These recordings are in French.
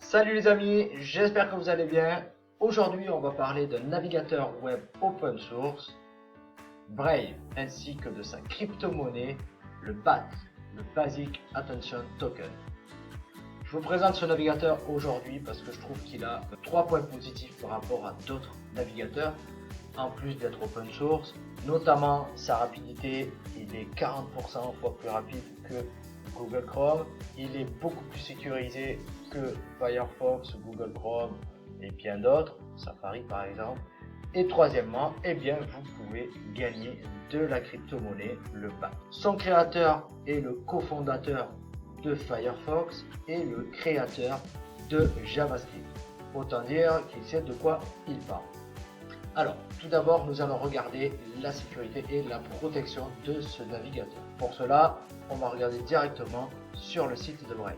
Salut les amis, j'espère que vous allez bien. Aujourd'hui, on va parler d'un navigateur web open source, Brave, ainsi que de sa crypto-monnaie, le BAT, le Basic Attention Token. Je vous présente ce navigateur aujourd'hui parce que je trouve qu'il a 3 points positifs par rapport à d'autres navigateurs, en plus d'être open source, notamment sa rapidité. Il est 40% fois plus rapide que Google Chrome, il est beaucoup plus sécurisé que Firefox, Google Chrome et bien d'autres, Safari par exemple. Et troisièmement, vous pouvez gagner de la crypto-monnaie, le BAT. Son créateur est le cofondateur de Firefox et le créateur de JavaScript. Autant dire qu'il sait de quoi il parle. Alors, tout d'abord, nous allons regarder la sécurité et la protection de ce navigateur. Pour cela, on va regarder directement sur le site de Brave.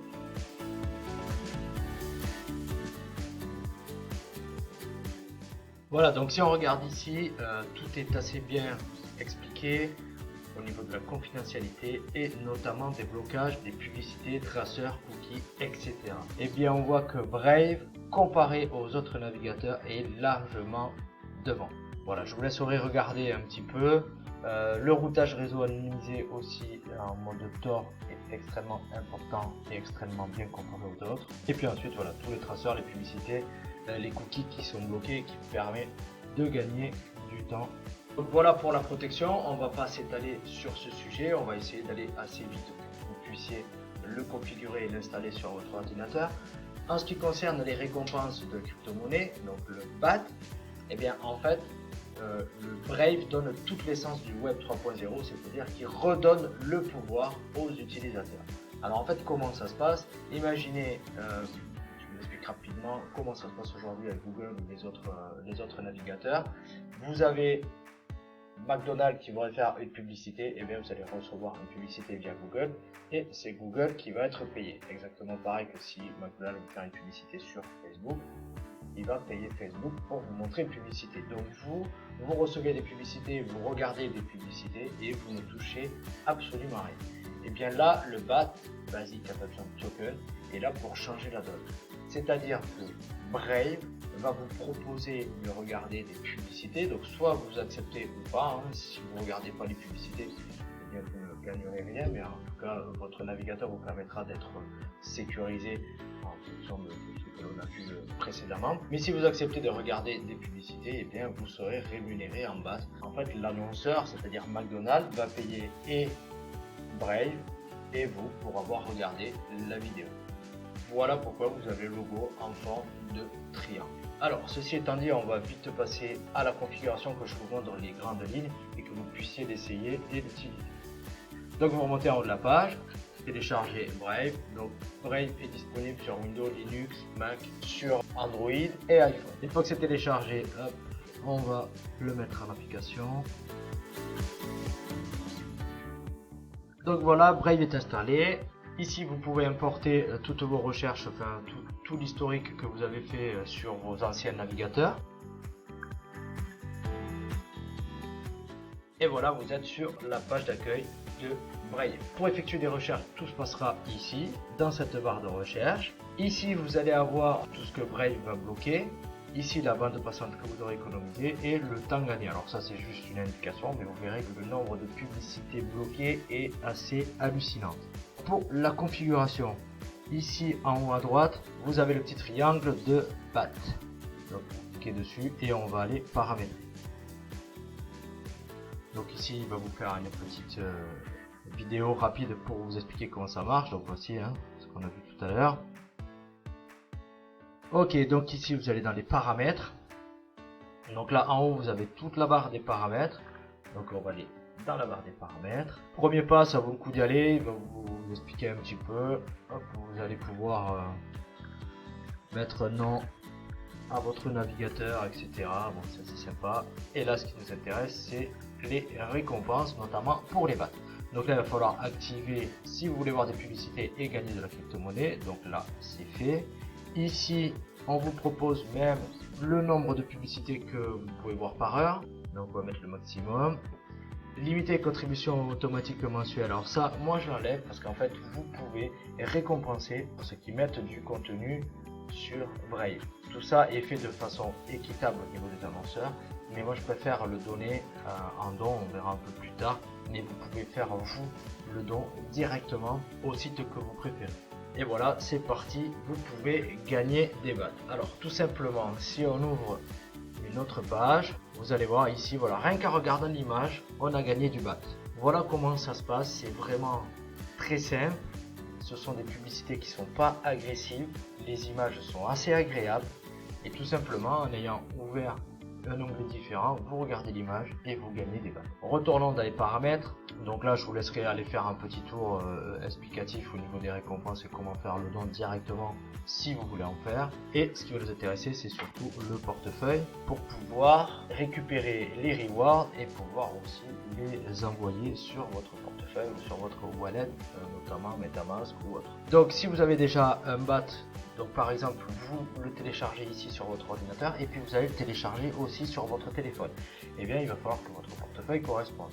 Voilà, donc si on regarde ici, tout est assez bien expliqué au niveau de la confidentialité et notamment des blocages, des publicités, traceurs, cookies, etc. Et bien, on voit que Brave, comparé aux autres navigateurs, est largement devant. Voilà, je vous laisserai regarder un petit peu. Le routage réseau anonymisé aussi en mode Tor est extrêmement important et extrêmement bien comparé aux autres. Et puis ensuite, voilà, tous les traceurs, les publicités, les cookies qui sont bloqués et qui vous permettent de gagner du temps. Donc voilà pour la protection, on ne va pas s'étaler sur ce sujet, on va essayer d'aller assez vite pour que vous puissiez le configurer et l'installer sur votre ordinateur. En ce qui concerne les récompenses de crypto-monnaie, donc le BAT, et bien en fait, le Brave donne toute l'essence du Web 3.0, c'est-à-dire qu'il redonne le pouvoir aux utilisateurs. Alors en fait, comment ça se passe? Imaginez, je vous explique rapidement comment ça se passe aujourd'hui avec Google ou les autres navigateurs. Vous avez McDonald's qui va faire une publicité, et bien vous allez recevoir une publicité via Google et c'est Google qui va être payé. Exactement pareil que si McDonald's veut faire une publicité sur Facebook, il va payer Facebook pour vous montrer une publicité. Donc vous recevez des publicités, vous regardez des publicités et vous ne touchez absolument rien. Et bien là, le BAT, Basic Attention Token, est là pour changer la donne. C'est-à-dire que Brave va vous proposer de regarder des publicités. Donc soit vous acceptez ou pas, si vous ne regardez pas les publicités, eh bien vous ne gagnerez rien, mais en tout cas votre navigateur vous permettra d'être sécurisé en fonction de ce que l'on a vu précédemment. Mais si vous acceptez de regarder des publicités, eh bien vous serez rémunéré en base. En fait, l'annonceur, c'est-à-dire McDonald's, va payer et Brave et vous pour avoir regardé la vidéo. Voilà pourquoi vous avez le logo en forme de triangle. Alors, ceci étant dit, on va vite passer à la configuration que je vous montre dans les grandes lignes et que vous puissiez l'essayer et l'utiliser. Donc, vous remontez en haut de la page, téléchargez Brave. Donc, Brave est disponible sur Windows, Linux, Mac, sur Android et iPhone. Une fois que c'est téléchargé, hop, on va le mettre en application. Donc voilà, Brave est installé. Ici, vous pouvez importer toutes vos recherches, enfin tout l'historique que vous avez fait sur vos anciens navigateurs. Et voilà, vous êtes sur la page d'accueil de Brave. Pour effectuer des recherches, tout se passera ici, dans cette barre de recherche. Ici, vous allez avoir tout ce que Brave va bloquer. Ici, la bande passante que vous aurez économisée et le temps gagné. Alors ça, c'est juste une indication, mais vous verrez que le nombre de publicités bloquées est assez hallucinant. Pour la configuration, ici en haut à droite, vous avez le petit triangle de BAT. Donc, vous cliquez dessus et on va aller paramétrer. Donc ici, il va vous faire une petite vidéo rapide pour vous expliquer comment ça marche. Donc voici ce qu'on a vu tout à l'heure. Ok, donc ici vous allez dans les paramètres. Donc là en haut vous avez toute la barre des paramètres. Donc on va aller dans la barre des paramètres. Premier pas, ça vaut le coup d'y aller. Il va vous expliquer un petit peu. Hop, vous allez pouvoir mettre nom à votre navigateur, etc. Bon, ça c'est sympa. Et là, ce qui nous intéresse, c'est les récompenses, notamment pour les BAT. Donc là, il va falloir activer si vous voulez voir des publicités et gagner de la crypto-monnaie. Donc là, c'est fait. Ici, on vous propose même le nombre de publicités que vous pouvez voir par heure. Donc on va mettre le maximum. Limiter contribution automatique mensuelle. Alors ça, moi je l'enlève parce qu'en fait, vous pouvez récompenser ceux qui mettent du contenu sur Brave. Tout ça est fait de façon équitable au niveau des annonceurs, mais moi je préfère le donner en don, on verra un peu plus tard, mais vous pouvez faire vous le don directement au site que vous préférez. Et voilà, c'est parti, vous pouvez gagner des bahts. Alors tout simplement, si on ouvre une autre page, vous allez voir ici, voilà, rien qu'en regardant l'image, on a gagné du baht. Voilà comment ça se passe, c'est vraiment très simple. Ce sont des publicités qui sont pas agressives, les images sont assez agréables et tout simplement en ayant ouvert un onglet différent, vous regardez l'image et vous gagnez des bahts. Retournons dans les paramètres. Donc là, je vous laisserai aller faire un petit tour explicatif au niveau des récompenses et comment faire le don directement si vous voulez en faire. Et ce qui va nous intéresser, c'est surtout le portefeuille pour pouvoir récupérer les rewards et pouvoir aussi les envoyer sur votre portefeuille ou sur votre wallet, notamment MetaMask ou autre. Donc si vous avez déjà un baht, donc par exemple vous le téléchargez ici sur votre ordinateur et puis vous allez le télécharger aussi sur votre téléphone, et bien il va falloir que votre portefeuille corresponde.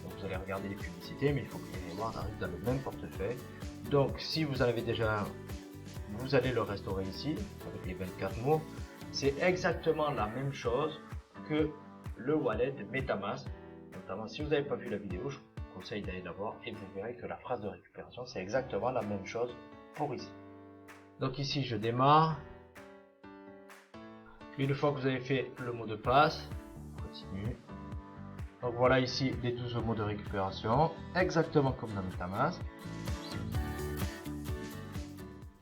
Donc vous allez regarder les publicités, mais il faut que les rewards arrivent dans le même portefeuille. Donc si vous en avez déjà un, vous allez le restaurer ici avec les 24 mots. C'est exactement la même chose que le wallet de MetaMask. Notamment si vous n'avez pas vu la vidéo, je vous conseille d'aller la voir et vous verrez que la phrase de récupération c'est exactement la même chose pour ici. Donc ici je démarre. Une fois que vous avez fait le mot de passe, continue. Donc voilà ici les 12 mots de récupération, exactement comme dans MetaMask.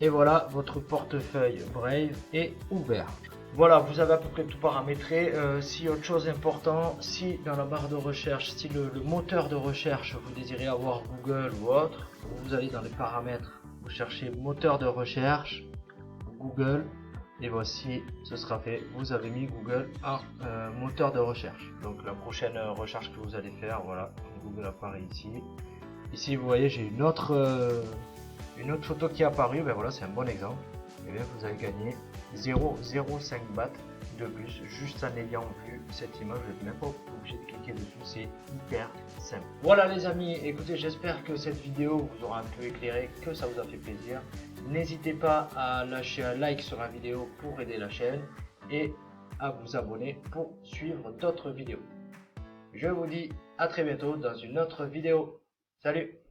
Et voilà, votre portefeuille Brave est ouvert. Voilà, vous avez à peu près tout paramétré. Si autre chose important, si dans la barre de recherche, si le moteur de recherche, vous désirez avoir Google ou autre, vous allez dans les paramètres, vous cherchez moteur de recherche, Google, et voici, ce sera fait. Vous avez mis Google en moteur de recherche. Donc la prochaine recherche que vous allez faire, voilà, Google apparaît ici. Ici, vous voyez, j'ai une autre photo qui est apparue. Ben voilà, c'est un bon exemple. Et bien, vous allez gagner 0,05 bahts de plus juste en ayant vu cette image. Vous n'êtes même pas obligé de cliquer dessus, c'est hyper simple. Voilà les amis, écoutez, j'espère que cette vidéo vous aura un peu éclairé, que ça vous a fait plaisir. N'hésitez pas à lâcher un like sur la vidéo pour aider la chaîne et à vous abonner pour suivre d'autres vidéos. Je vous dis à très bientôt dans une autre vidéo. Salut!